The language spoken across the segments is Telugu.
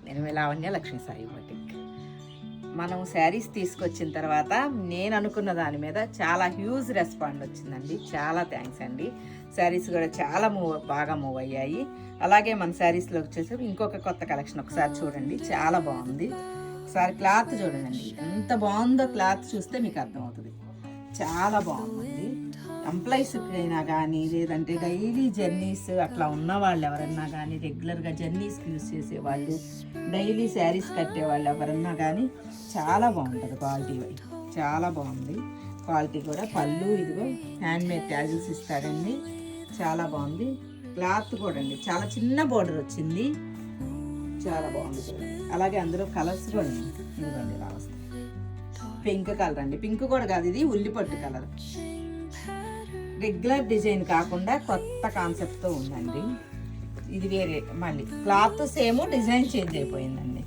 నేను లావణ్య లక్ష్మీ సాయి బొటిక్. మనం శారీస్ తీసుకొచ్చిన తర్వాత నేను అనుకున్న దాని మీద చాలా హ్యూజ్ రెస్పాండ్ వచ్చిందండి. చాలా థ్యాంక్స్ అండి. శారీస్ కూడా చాలా బాగా మూవ్ అయ్యాయి. అలాగే మన శారీస్లో వచ్చేసి ఇంకొక కొత్త కలెక్షన్ ఒకసారి చూడండి, చాలా బాగుంది. ఒకసారి క్లాత్ చూడండి, ఎంత బాగుందో. క్లాత్ చూస్తే మీకు అర్థమవుతుంది, చాలా బాగుంది. ఎంప్లాయీస్కి అయినా కానీ, లేదంటే డైలీ జర్నీస్ అట్లా ఉన్న వాళ్ళు ఎవరన్నా కానీ, రెగ్యులర్గా జర్నీస్కి యూజ్ చేసేవాళ్ళు, డైలీ శారీస్ కట్టేవాళ్ళు ఎవరన్నా కానీ చాలా బాగుంటుంది. క్వాలిటీ చాలా బాగుంది. క్వాలిటీ కూడా పళ్ళు ఇదిగో హ్యాండ్మేడ్ ట్యాజిల్స్ ఇస్తాడండి, చాలా బాగుంది. క్లాత్ కూడా అండి చాలా చిన్న బోర్డర్ వచ్చింది, చాలా బాగుంది. అలాగే అందులో కలర్స్ కూడా ఇదిగోండి ఇలా వస్తాయి. పింక్ కలర్ అండి, పింక్ కూడా కాదు, ఇది ఉల్లిపట్టు కలర్. రెగ్యులర్ డిజైన్ కాకుండా కొత్త కాన్సెప్ట్తో ఉందండి. ఇది వేరే, మళ్ళీ క్లాత్ సేమ్, డిజైన్ చేంజ్ అయిపోయిందండి.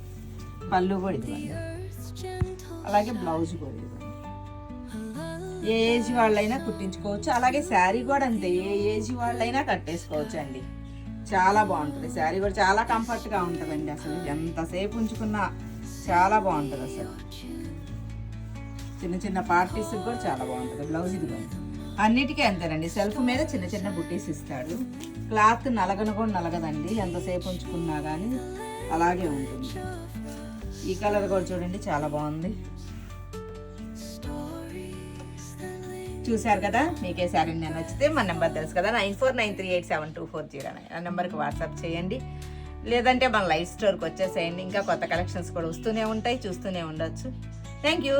పళ్ళు కూడా ఇదిగోండి, అలాగే బ్లౌజ్ కూడా ఇదిగోండి. ఏ ఏజ్ వాళ్ళైనా కుట్టించుకోవచ్చు. అలాగే శారీ కూడా అంతే, ఏ ఏజ్ వాళ్ళైనా కట్టేసుకోవచ్చు అండి. చాలా బాగుంటుంది శారీ కూడా, చాలా కంఫర్ట్గా ఉంటుందండి. అసలు ఎంతసేపు ఉంచుకున్నా చాలా బాగుంటుంది. అసలు చిన్న చిన్న పార్టీస్కి కూడా చాలా బాగుంటుంది. బ్లౌజ్ ఇదిగోండి, అన్నిటికీ అంతేనండి. సెల్ఫ్ మీద చిన్న చిన్న బుట్టీస్ ఇస్తాడు. క్లాత్ నలగను కూడా నలగదండి, ఎంతసేపు ఉంచుకున్నా కానీ అలాగే ఉంటుంది. ఈ కలర్ కూడా చూడండి, చాలా బాగుంది. చూశారు కదా, మీకే శారీ నేను నచ్చితే మన నెంబర్ తెలుసు కదా, 9493872409. ఆ నెంబర్కి వాట్సాప్ చేయండి, లేదంటే మన లైవ్ స్టోర్కి వచ్చేసేయండి. ఇంకా కొత్త కలెక్షన్స్ కూడా వస్తూనే ఉంటాయి, చూస్తూనే ఉండొచ్చు. Thank you.